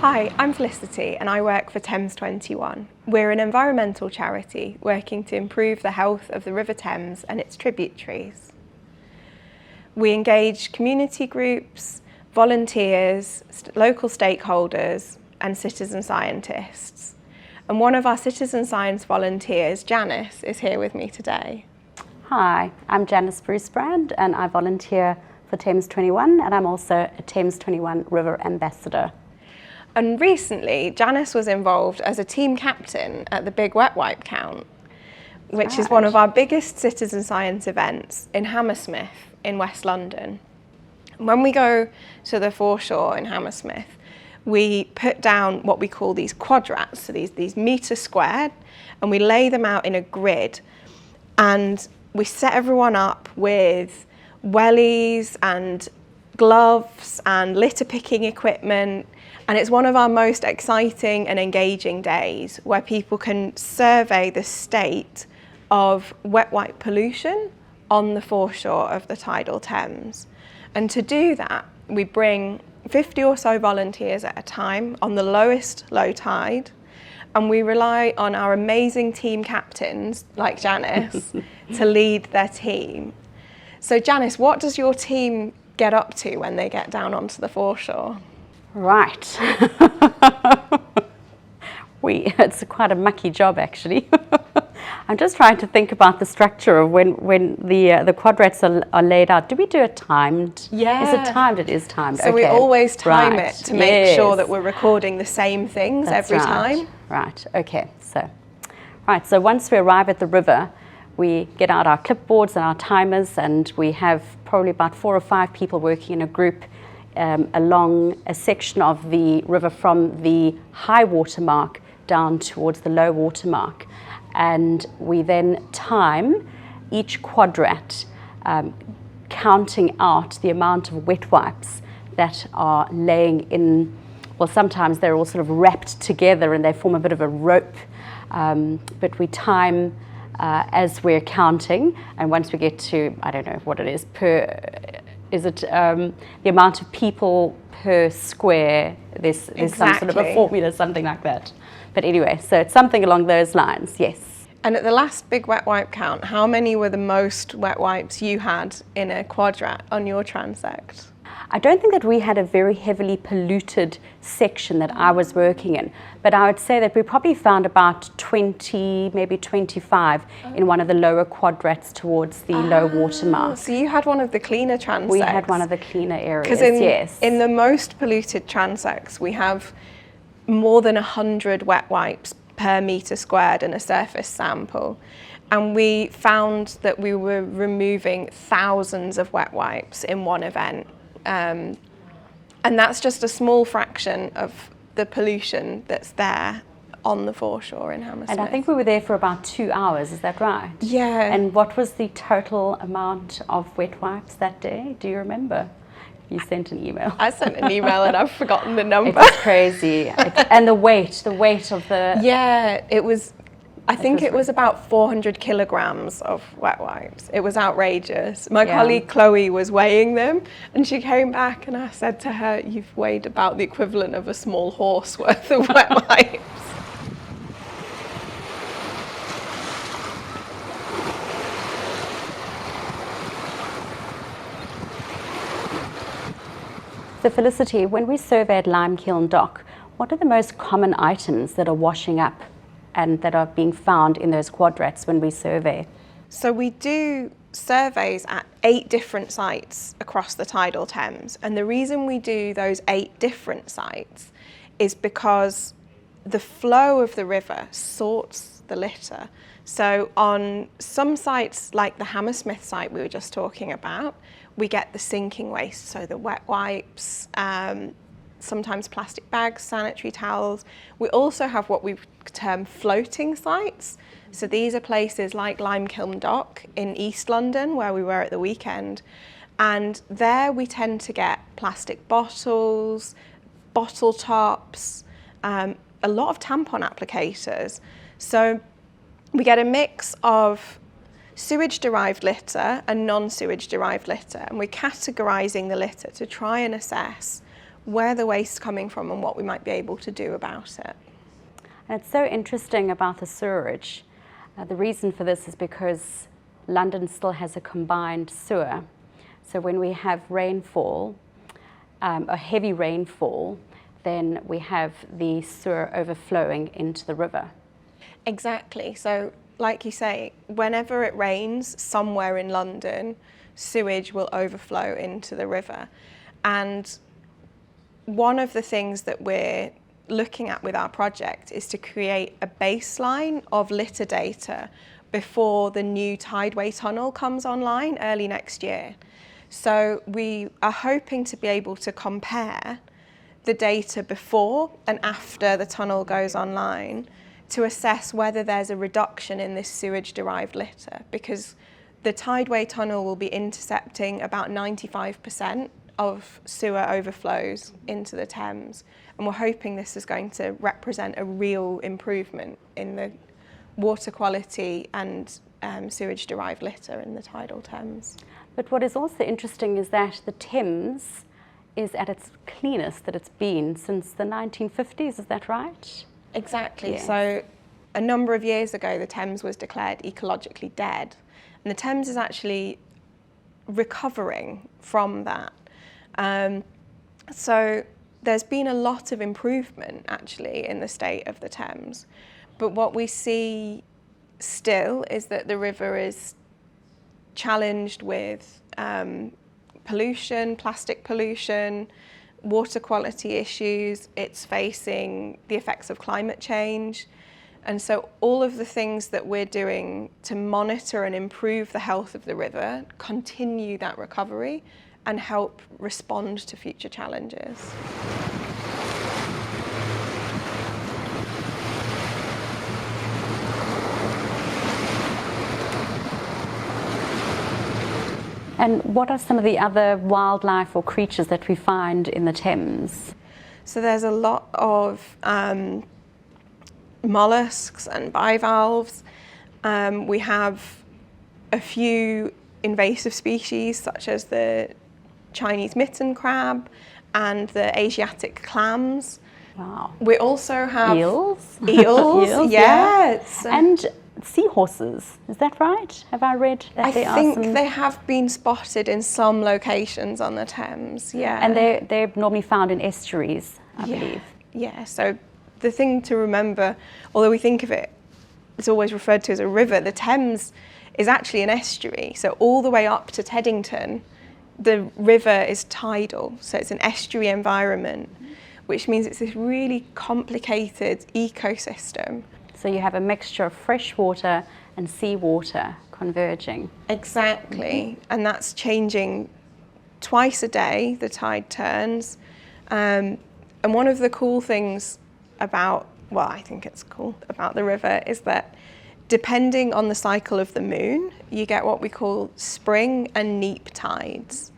Hi, I'm Felicity and I work for Thames21. We're an environmental charity working to improve the health of the River Thames and its tributaries. We engage community groups, volunteers, local stakeholders and citizen scientists. And one of our citizen science volunteers, Janice, is here with me today. Hi, I'm Janice Brucebrand and I volunteer for Thames21 and I'm also a Thames21 River Ambassador. And recently, Janice was involved as a team captain at the Big Wet Wipe Count, which is one of our biggest citizen science events in Hammersmith in West London. When we go to the foreshore in Hammersmith, we put down what we call these quadrats, so these metres squared, and we lay them out in a grid. And we set everyone up with wellies and gloves and litter picking equipment. And it's one of our most exciting and engaging days where people can survey the state of wet wipe pollution on the foreshore of the tidal Thames. And to do that, we bring 50 or so volunteers at a time on the lowest low tide. And we rely on our amazing team captains, like Janice, to lead their team. So Janice, what does your team get up to when they get down onto the foreshore? Right. It's quite a mucky job actually. I'm just trying to think about the structure of when the quadrats are laid out. Do we do it timed? Yeah. Is it timed? It is timed. So we always time it to make sure that we're recording the same things every time. Right, okay. So once we arrive at the river, we get out our clipboards and our timers, and we have probably about 4 or 5 people working in a group along a section of the river from the high water mark down towards the low water mark. And we then time each quadrat, counting out the amount of wet wipes that are laying in, well, sometimes they're all sort of wrapped together and they form a bit of a rope, but we time as we're counting, and once we get to, I don't know what it is, the amount of people per square, there's some sort of a formula, something like that. But anyway, so it's something along those lines, yes. And at the last Big Wet Wipe Count, how many were the most wet wipes you had in a quadrat on your transect? I don't think that we had a very heavily polluted section that I was working in, but I would say that we probably found about 20, maybe 25 in one of the lower quadrats towards the low water mark. So you had one of the cleaner transects. We had one of the cleaner areas, because in the most polluted transects, we have more than 100 wet wipes per metre squared in a surface sample. And we found that we were removing thousands of wet wipes in one event. And that's just a small fraction of the pollution that's there on the foreshore in Hammersmith. And I think we were there for about 2 hours, is that right? Yeah. And what was the total amount of wet wipes that day? Do you remember? You sent an email. I sent an email and I've forgotten the number. It was crazy. And the weight of the... Yeah, it was... I think it was about 400 kilograms of wet wipes. It was outrageous. My colleague Chloe was weighing them and she came back and I said to her, you've weighed about the equivalent of a small horse worth of wet wipes. So Felicity, when we surveyed Limekiln Dock, what are the most common items that are washing up and that are being found in those quadrats when we survey? So we do surveys at 8 different sites across the tidal Thames. And the reason we do those 8 different sites is because the flow of the river sorts the litter. So on some sites, like the Hammersmith site we were just talking about, we get the sinking waste, so the wet wipes, sometimes plastic bags, sanitary towels. We also have what we term floating sites. So these are places like Limekiln Dock in East London, where we were at the weekend. And there we tend to get plastic bottles, bottle tops, a lot of tampon applicators. So we get a mix of sewage-derived litter and non-sewage-derived litter, and we're categorising the litter to try and assess where the waste's coming from and what we might be able to do about it. And it's so interesting about the sewerage. The reason for this is because London still has a combined sewer. So when we have rainfall, a heavy rainfall, then we have the sewer overflowing into the river. Exactly. So like you say, whenever it rains somewhere in London, sewage will overflow into the river. And one of the things that we're looking at with our project is to create a baseline of litter data before the new tideway tunnel comes online early next year. So we are hoping to be able to compare the data before and after the tunnel goes online to assess whether there's a reduction in this sewage-derived litter, because the tideway tunnel will be intercepting about 95% of sewer overflows into the Thames, and we're hoping this is going to represent a real improvement in the water quality and sewage-derived litter in the tidal Thames. But what is also interesting is that the Thames is at its cleanest that it's been since the 1950s, is that right? Exactly. Yes. So a number of years ago, the Thames was declared ecologically dead, and the Thames is actually recovering from that. So there's been a lot of improvement actually in the state of the Thames, but what we see still is that the river is challenged with pollution, plastic pollution, water quality issues. It's facing the effects of climate change. And so all of the things that we're doing to monitor and improve the health of the river continue that recovery and help respond to future challenges. And what are some of the other wildlife or creatures that we find in the Thames? So there's a lot of mollusks and bivalves. We have a few invasive species such as the Chinese mitten crab and the Asiatic clams. Wow. We also have Eels? Eels, yes. And seahorses, is that right? Have I read that I there are think some? they have been spotted in some locations on the Thames, yeah. And they're normally found in estuaries, I believe. Yeah, so the thing to remember, although we think of it, it's always referred to as a river, the Thames is actually an estuary. So all the way up to Teddington, the river is tidal. So it's an estuary environment, which means it's this really complicated ecosystem. So you have a mixture of fresh water and seawater converging. Exactly, and that's changing twice a day, the tide turns. And one of the cool things about, well, I think it's cool about the river is that depending on the cycle of the moon, you get what we call spring and neap tides.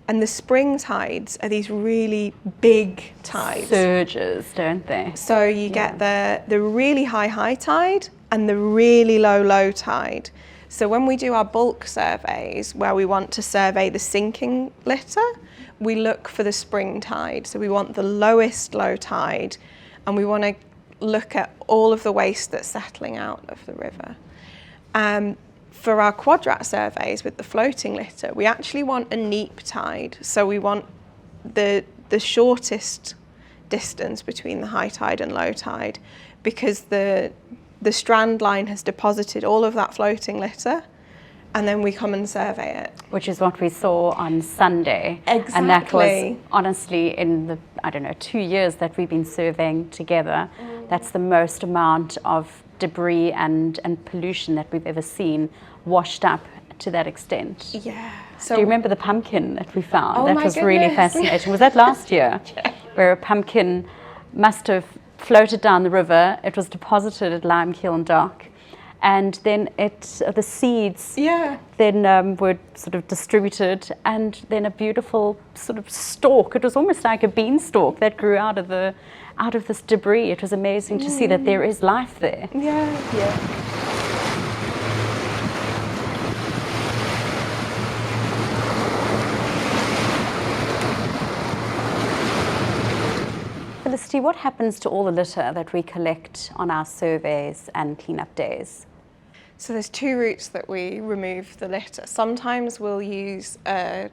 And the spring tides are these really big tides. Surges, don't they? So you get the really high tide and the really low tide. So when we do our bulk surveys where we want to survey the sinking litter, we look for the spring tide. So we want the lowest low tide, and we want to look at all of the waste that's settling out of the river. For our quadrat surveys with the floating litter, we actually want a neap tide. So we want the shortest distance between the high tide and low tide, because the strand line has deposited all of that floating litter, and then we come and survey it. Which is what we saw on Sunday. Exactly. And that was honestly in the, 2 years that we've been surveying together, that's the most amount of debris and pollution that we've ever seen washed up to that extent. Yeah. Do you remember the pumpkin that we found? Oh, that my was really goodness. fascinating. Was that last year? Yeah. Where a pumpkin must have floated down the river. It was deposited at Limekiln Dock, and then the seeds then were sort of distributed, and then a beautiful sort of stalk. It was almost like a beanstalk that grew out of this debris. It was amazing to see that there is life there. Yeah. Felicity, what happens to all the litter that we collect on our surveys and cleanup days? So there's two routes that we remove the litter. Sometimes we'll use a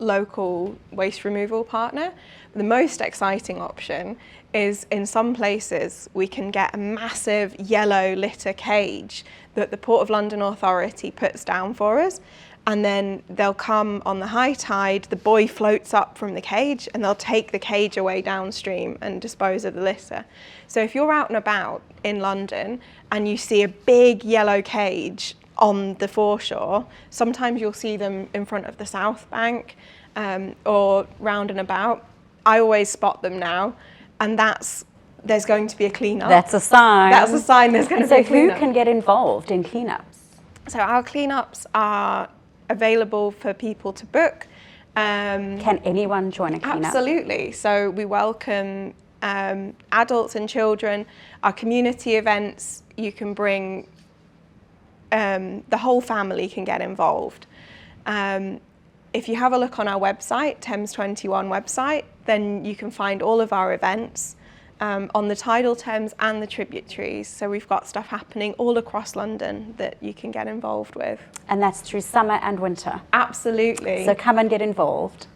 local waste removal partner. The most exciting option is in some places we can get a massive yellow litter cage that the Port of London Authority puts down for us, and then they'll come on the high tide, the buoy floats up from the cage and they'll take the cage away downstream and dispose of the litter. So if you're out and about in London and you see a big yellow cage on the foreshore, sometimes you'll see them in front of the South Bank or round and about. I always spot them now, and there's going to be a clean-up. That's a sign. That's a sign there's going to be a clean-up. So who can get involved in cleanups? So our cleanups are available for people to book. Can anyone join a cleanup? Absolutely. So we welcome adults and children. Our community events, you can bring, the whole family can get involved. If you have a look on our website, Thames21 website, then you can find all of our events on the tidal Thames and the tributaries. So we've got stuff happening all across London that you can get involved with. And that's through summer and winter? Absolutely. So come and get involved.